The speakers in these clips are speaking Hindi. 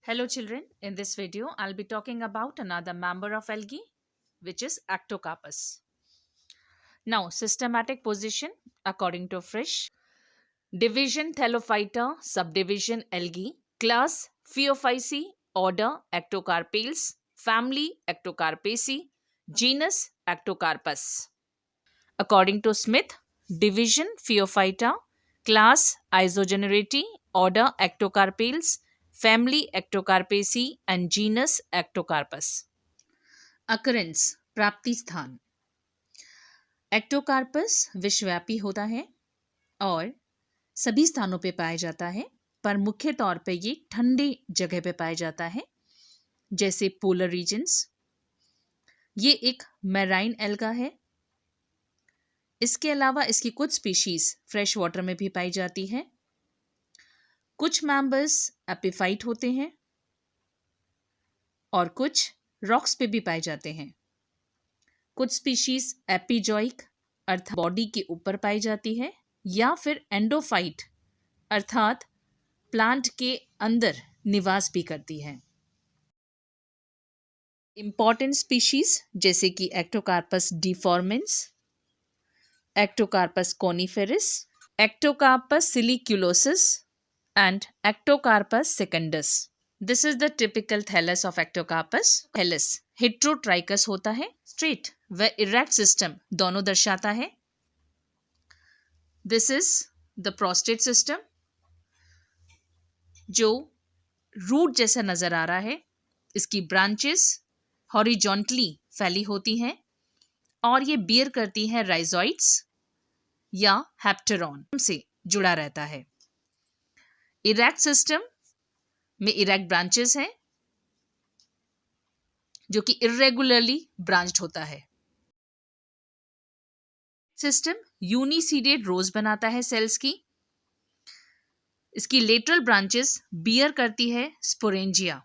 Hello children, in this video I'll be talking about another member of algae which is Ectocarpus. Now systematic position according to Frisch. Division Thallophyta, subdivision Algae, class Phaeophyceae, order Ectocarpales, family Ectocarpaceae, genus Ectocarpus. According to Smith, division Phaeophyta, class Isogeneratinae, order Ectocarpales, family Ectocarpaceae and genus Ectocarpus. Occurrence प्राप्ति स्थान एक्टोकार्पस विश्वव्यापी होता है और सभी स्थानों पे पाया जाता है, पर मुख्य तौर पे ये ठंडे जगह पे पाया जाता है जैसे पोलर रीजन्स। ये एक मैराइन एल्गा है। इसके अलावा इसकी कुछ स्पीशीज फ्रेश वाटर में भी पाई जाती है। कुछ मेंबर्स एपिफाइट होते हैं और कुछ रॉक्स पे भी पाए जाते हैं। कुछ स्पीशीज एपिजॉइक अर्थात बॉडी के ऊपर पाई जाती है या फिर एंडोफाइट अर्थात प्लांट के अंदर निवास भी करती है। इंपॉर्टेंट स्पीशीज जैसे कि Ectocarpus deformans, Ectocarpus coniferus, Ectocarpus siliculosus and Ectocarpus secundus. This is the typical thallus of Ectocarpus. Thallus heterotrichous होता है, straight व erect system दोनों दर्शाता है। This is the prostate system जो रूट जैसा नजर आ रहा है। इसकी ब्रांचेस हॉरिजॉन्टली फैली होती हैं और ये बियर करती हैं राइजोइड्स या हैप्टेरॉन से जुड़ा रहता है। इरेक्ट सिस्टम में इरेक्ट ब्रांचेस हैं जो कि इरेगुलरली ब्रांच्ड होता है। सिस्टम यूनिसीडेड रोज बनाता है सेल्स की। इसकी लेटरल ब्रांचेस बियर करती है sporangia.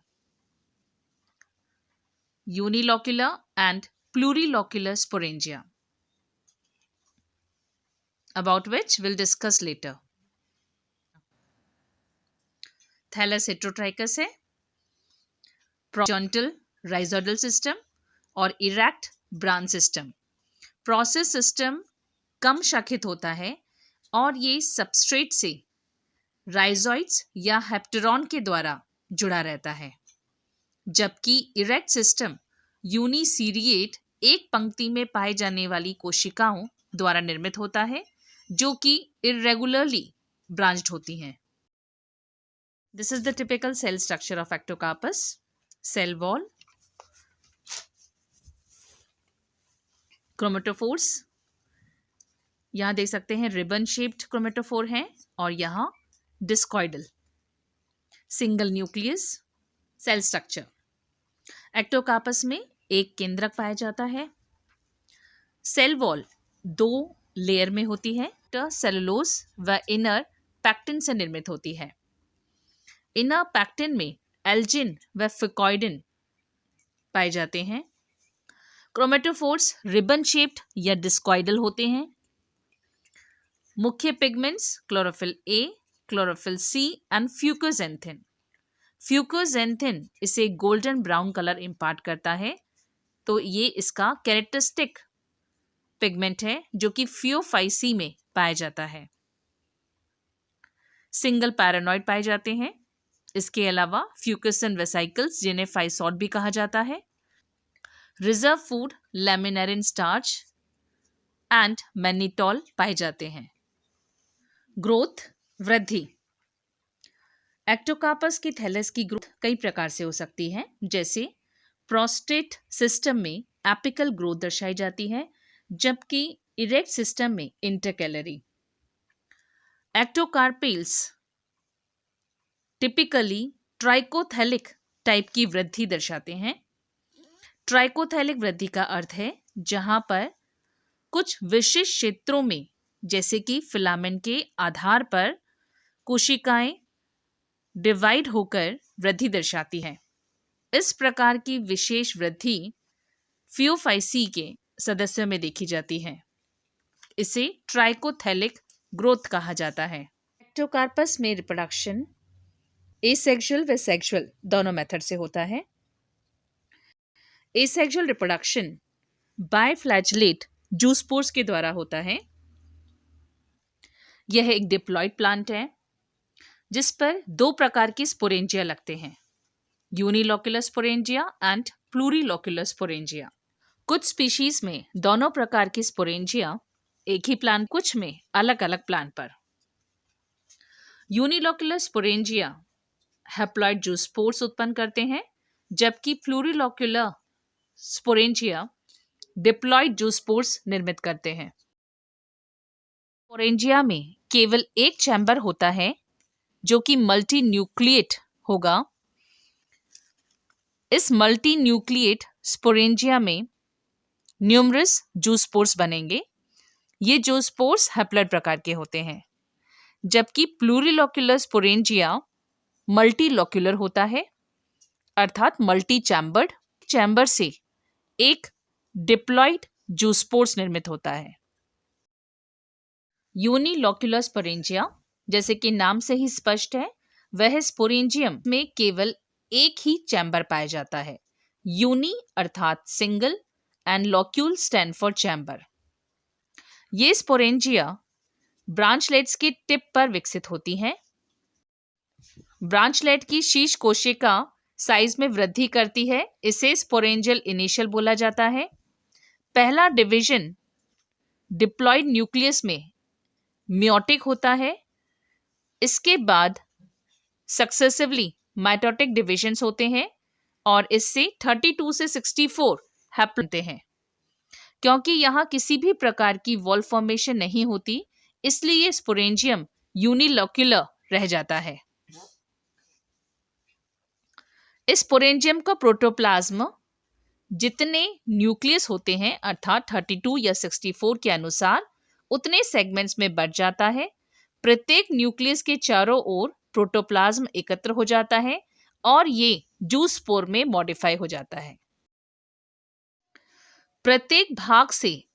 Unilocular and plurilocular sporangia about which will discuss later. Thallus heterotrichous है, हॉरिजॉन्टल राइजोइडल सिस्टम और erect branch system. Process system कम शाखित होता है और ये सबस्ट्रेट से राइजोइड्स या हैप्टेरॉन के द्वारा जुड़ा रहता है, जबकि इरेक्ट सिस्टम यूनिसीरिएट एक पंक्ति में पाए जाने वाली कोशिकाओं द्वारा निर्मित होता है जो कि इरेगुलरली ब्रांच्ड होती हैं। This is the typical cell structure of Ectocarpus. Cell wall, chromatophores, यहाँ देख सकते हैं रिबन शेप्ड क्रोमेटोफोर हैं और यहाँ discoidal single nucleus cell structure. Ectocarpus में एक केंद्रक पाया जाता है। सेल वॉल दो लेयर में होती है, सेलुलोज व इनर पैक्टिन से निर्मित होती है। इनर पैक्टिन में एल्जिन व फिकॉइडिन पाए जाते हैं। क्रोमेटोफोर्स रिबन शेप्ड या डिस्कॉइडल होते हैं। मुख्य pigments chlorophyll A, chlorophyll C and fucoxanthin. Fucoxanthin इसे गोल्डन ब्राउन कलर इम्पार्ट करता है, तो ये इसका कैरेक्टरिस्टिक पिगमेंट है जो कि फियोफाइसी में पाया जाता है। सिंगल पैरानॉइड पाए जाते हैं। इसके अलावा फ्यूकसन वेसाइकल्स जिन्हें फाइसॉड भी कहा जाता है, reserve food लैमिनेरिन starch and mannitol पाए जाते हैं। ग्रोथ वृद्धि। एक्टोकार्पस की थैलस की ग्रोथ कई प्रकार से हो सकती है, जैसे प्रोस्टेट सिस्टम में एपिकल ग्रोथ दर्शाई जाती है, जबकि इरेक्ट सिस्टम में इंटरकैलरी। एक्टोकार्पेल्स टिपिकली ट्राइकोथैलिक टाइप की वृद्धि दर्शाते हैं। ट्राइकोथैलिक वृद्धि का अर्थ है जहां पर कुछ विशिष्ट क्षेत्रों में जैसे कि फिलामेंट के आधार पर कोशिकाएं डिवाइड होकर वृद्धि दर्शाती हैं। इस प्रकार की विशेष वृद्धि फियोफाइसी के सदस्यों में देखी जाती है। इसे ट्राइकोथैलिक ग्रोथ कहा जाता है। एक्टोकार्पस में रिप्रोडक्शन एसेक्सुअल व सेक्सुअल दोनों मेथड से होता है। एसेक्सुअल रिप्रोडक्शन बायफ्लैजेलेट जूस्पोर्स के द्वारा होता है। यह एक डिप्लॉयड प्लांट है जिस पर दो प्रकार की स्पोरेंजिया लगते हैं, यूनिलोक्युलर स्पोरेंजिया एंड प्लूरिलोक्युलर स्पोरेंजिया। कुछ स्पीशीज में दोनों प्रकार की स्पोरेंजिया एक ही प्लांट, कुछ में अलग अलग प्लांट पर। यूनिलोक्युलर स्पोरेंजिया हैप्लॉइड जूस्पोर्स उत्पन्न करते हैं, जबकि प्लूरिलोक्युलर स्पोरेंजिया डिप्लॉयड जूस्पोर्स निर्मित करते हैं। स्पोरेंजिया में केवल एक चैम्बर होता है जो कि मल्टी न्यूक्लिएट होगा। इस मल्टी न्यूक्लिएट स्पोरेंजिया में न्यूमरस जूस्पोर्स बनेंगे। ये जूस्पोर्स हैप्लॉइड प्रकार के होते हैं, जबकि प्लूरिलोक्युलर स्पोरेंजिया मल्टीलोक्युलर होता है, अर्थात मल्टी चैम्बर्ड। चैम्बर से एक डिप्लॉयड जूस्पोर्स निर्मित होता है। यूनिलोक्युलर स्पोरेंजिया, जैसे कि नाम से ही स्पष्ट है, वह स्पोरेंजियम में केवल एक ही चैम्बर पाया जाता है। यूनि अर्थात single and locule stand for chamber. ये स्पोरेंजिया ब्रांचलेट्स के टिप पर विकसित होती हैं। ब्रांचलेट की शीर्ष कोशिका साइज में वृद्धि करती है, इसे स्पोरेंजियल इनिशियल बोला जाता है। पहला डिवीजन डिप्लॉयड न्यूक्लियस में मियोटिक होता है। इसके बाद सक्सेसिवली माइटोटिक डिविजन्स होते हैं और इससे 32 से 64 हैप्लॉइड हैं। क्योंकि यहाँ किसी भी प्रकार की वॉल फॉर्मेशन नहीं होती, इसलिए स्पोरेंजियम यूनिलोक्युलर रह जाता है। इस स्पोरेंजियम का प्रोटोप्लाज्म जितने न्यूक्लियस होते हैं, अर्थात 32 या 64 के अनुसार, उतने सेगमेंट्स में बढ़ जाता है। प्रत्येक न्यूक्लियस के चारों ओर प्रोटोप्लाज्म एकत्र हो जाता है और ये जूस्पोर में मॉडिफाई हो जाता है। प्रत्येक भाग से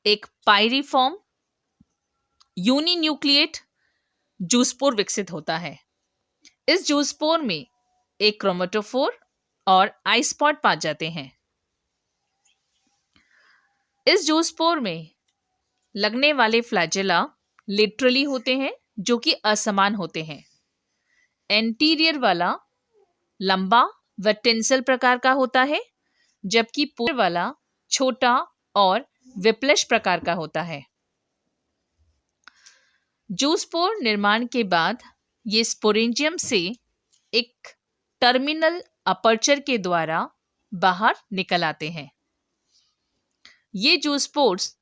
एक पायरिफॉर्म यूनिन्यूक्लिएट जूस्पोर विकसित होता है। इस जूस्पोर में एक क्रोमेटोफोर और आई स्पॉट पाए जाते हैं। इस जूस्पोर में लगने वाले फ्लैजेला लेटरली होते हैं, जो कि असमान होते हैं। एंटीरियर वाला लंबा व टेंसल प्रकार का होता है, जबकि पूर्व वाला छोटा और विप्लश प्रकार का होता है। जूस्पोर निर्माण के बाद ये स्पोरेंजियम से एक टर्मिनल अपर्चर के द्वारा बाहर निकल आते हैं। ये जूस्पोर्स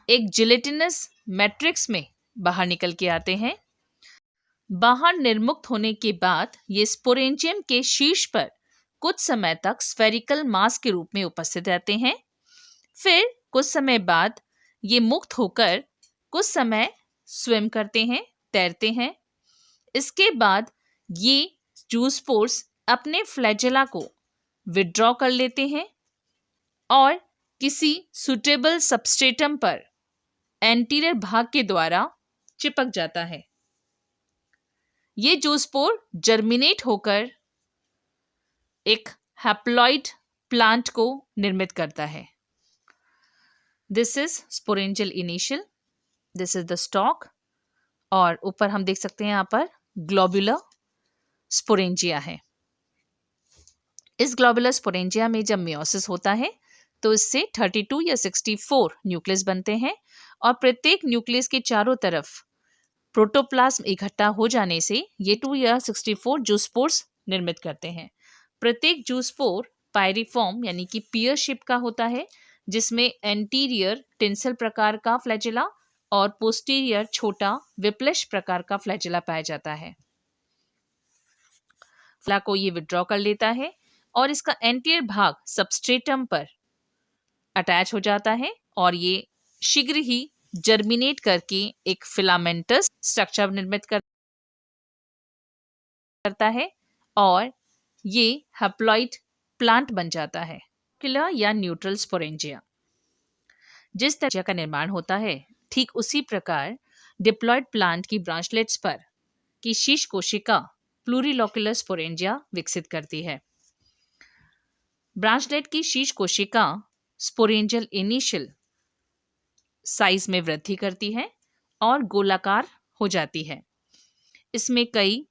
एक जिलेटिनस मैट्रिक्स में बाहर निकल के आते हैं। बाहर निर्मुक्त होने के बाद ये स्पोरेंजियम के शीर्ष पर कुछ समय तक स्फेरिकल मास के रूप में उपस्थित रहते हैं। फिर कुछ समय बाद ये मुक्त होकर कुछ समय स्विम करते हैं, तैरते हैं। इसके बाद ये जूस्पोर्स अपने फ्लैजेला को विड्रॉ कर लेते हैं और किसी सुटेबल सबस्ट्रेटम पर एंटीरियर भाग के द्वारा चिपक जाता है। ये जूस्पोर जर्मिनेट होकर एक हैप्लॉइड प्लांट को निर्मित करता है। This is sporangial initial, this is the stock, और ऊपर हम देख सकते हैं यहाँ पर ग्लोबुलर स्पोरेंजिया है। इस ग्लोबुलर स्पोरेंजिया में जब मियोसिस होता है तो इससे 32 या 64 न्यूक्लियस बनते हैं और प्रत्येक न्यूक्लियस के चारों तरफ प्रोटोप्लाज्म इकट्ठा हो जाने से ये 2 या 64 जूस्पोर्स निर्मित करते हैं। प्रत्येक जूस्पोर पायरिफॉर्म यानी कि पियर शेप का होता है, जिसमें एंटीरियर टेंसल प्रकार का फ्लैजेला और पोस्टीरियर छोटा विप्लश प्रकार का फ्लैजेला पाया जाता है। फ्ला को ये विड्रॉ कर लेता है और इसका एंटीरियर भाग सबस्ट्रेटम पर अटैच हो जाता है और ये शीघ्र ही जर्मिनेट करके एक फिलामेंटस स्ट्रक्चर निर्मित करता है और ये हैप्लॉइड प्लांट बन जाता है। किला या न्यूट्रल स्पोरेंजिया। जिस तरह का निर्माण होता है, ठीक उसी प्रकार डिप्लॉयड प्लांट की ब्रांचलेट्स पर की शीर्ष कोशिका प्लूरिलोक्युलर स्पोरेंजिया विकसित करती है। ब्रांचलेट की शीर्ष कोशिका स्पोरेंजियल इनिशियल साइज में वृद्धि करती है और गोलाकार हो जाती है। इसमें कई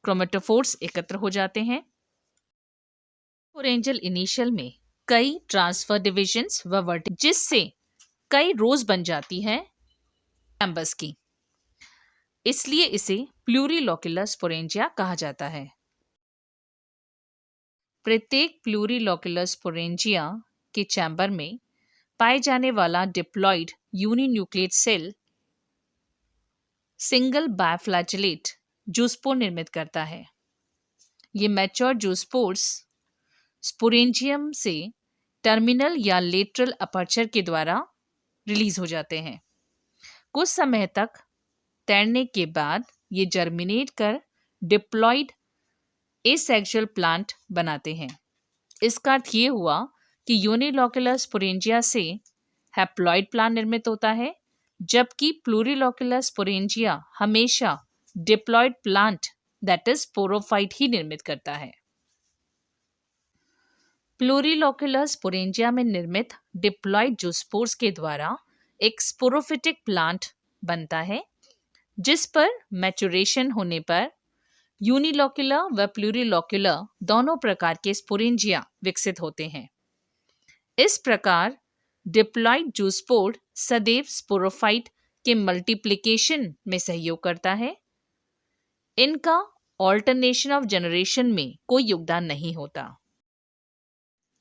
क्रोमेटोफोर्स एकत्र हो जाते हैं। स्पोरेंजियल इनिशियल में कई ट्रांसफर डिविजन्स व वर्टिकल, जिससे कई रोज बन जाती है चैम्बर्स की, इसलिए इसे प्लूरिलोक्युलर स्पोरेंजिया कहा जाता है। प्रत्येक प्लूरिलोक्युलर स्पोरेंजिया के चैम्बर में पाए जाने वाला diploid uninucleate cell single biflagellate zoospore निर्मित करता है। ये मैच्योर जूस्पोर्स स्पोरेंजियम से टर्मिनल या लेटरल अपर्चर के द्वारा रिलीज हो जाते हैं। कुछ समय तक तैरने के बाद ये जर्मिनेट कर डिप्लॉइड एसेक्सुअल प्लांट बनाते हैं। इसका अर्थ ये हुआ कि यूनिलोक्युलर स्पोरेंजिया से हैप्लॉइड प्लांट निर्मित होता है, जबकि प्लूरिलोक्युलर स्पोरेंजिया हमेशा diploid plant that is sporophyte ही निर्मित करता है। प्लूरिलोक्युलर स्पोरेंजिया में निर्मित डिप्लॉइड जूस्पोर्स के द्वारा एक स्पोरोफिटिक प्लांट बनता है, जिस पर मैचुरेशन होने पर यूनिलोक्युलर व प्लूरिलोक्युलर दोनों प्रकार के स्पोरेंजिया विकसित होते हैं। इस प्रकार डिप्लॉइड जूस्पोर सदैव स्पोरोफाइट के मल्टीप्लिकेशन में सहयोग करता है। इनका ऑल्टरनेशन ऑफ जनरेशन में कोई योगदान नहीं होता।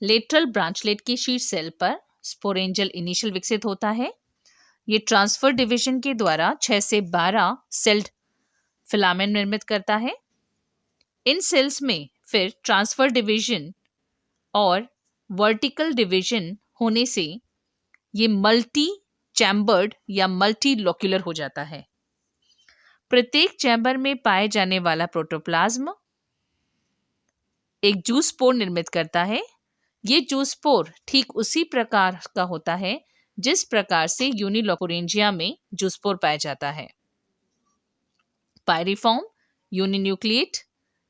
लेटरल ब्रांचलेट की शीर्ष सेल पर स्पोरेंजियल इनिशियल विकसित होता है। ये ट्रांसफर डिवीजन के द्वारा 6 से 12 सेल्ड फिलामेंट निर्मित करता है। इन सेल्स में फिर ट्रांसफर डिवीजन और वर्टिकल डिवीजन होने से ये मल्टी चैम्बर्ड या मल्टीलोक्युलर हो जाता है। प्रत्येक चैम्बर में पाए जाने वाला प्रोटोप्लाज्म एक जूस्पोर निर्मित करता है। ये जूस्पोर ठीक उसी प्रकार का होता है जिस प्रकार से यूनिलोक्युलेंजिया में जूस्पोर पाया जाता है। Pyriform uninucleate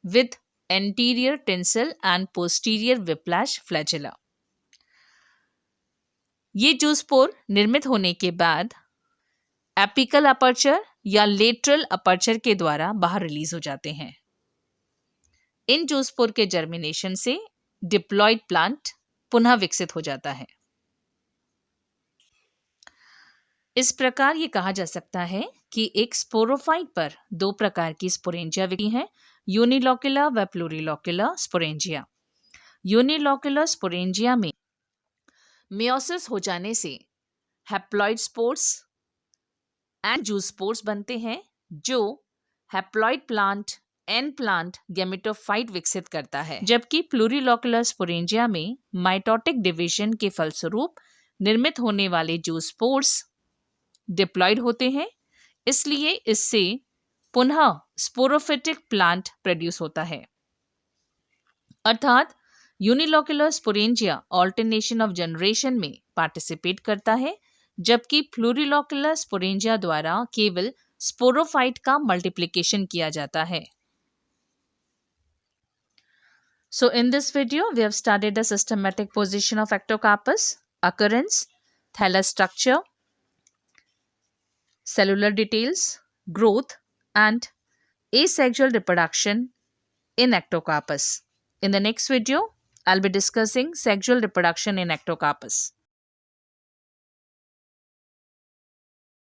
with anterior tinsel and posterior whiplash flagella. ये जूस्पोर निर्मित होने के बाद एपिकल अपर्चर या लेटरल अपर्चर के द्वारा बाहर रिलीज हो जाते हैं। इन जूस्पोर के जर्मिनेशन से डिप्लॉइड प्लांट पुनः विकसित हो जाता है। इस प्रकार ये कहा जा सकता है कि एक स्पोरोफाइट पर 2 प्रकार की स्पोरेंजिया विकसित हैं, यूनिलोक्युलर व प्लूरिलोक्युलर स्पोरेंजिया। यूनिलोक्युलर स्पोरेंजिया में मेयोसिस हो जाने से हैप्लॉइड स्पोर्स एंड जूस्पोर्स बनते हैं, जो haploid plant N plant gametophyte विकसित करता है, जबकि प्लूरिलोक्युलर स्पोरेंजिया में माइटोटिक डिवीजन के फलस्वरूप निर्मित होने वाले जूस्पोर्स डिप्लॉइड होते हैं। इसलिए इससे पुनः स्पोरोफिटिक प्लांट प्रोड्यूस होता है। अर्थात यूनिलोक्युलर स्पोरेंजिया ऑल्टरनेशन ऑफ जनरेशन में पार्टिसिपेट करता है, जबकि प्लूरिलोक्युलर स्पोरेंजिया द्वारा केवल स्पोरोफाइट का मल्टीप्लिकेशन किया जाता है। So in this video, we have studied the systematic position of ectocarpus, occurrence, thallus structure, cellular details, growth, and asexual reproduction in ectocarpus. In the next video, I'll be discussing sexual reproduction in ectocarpus.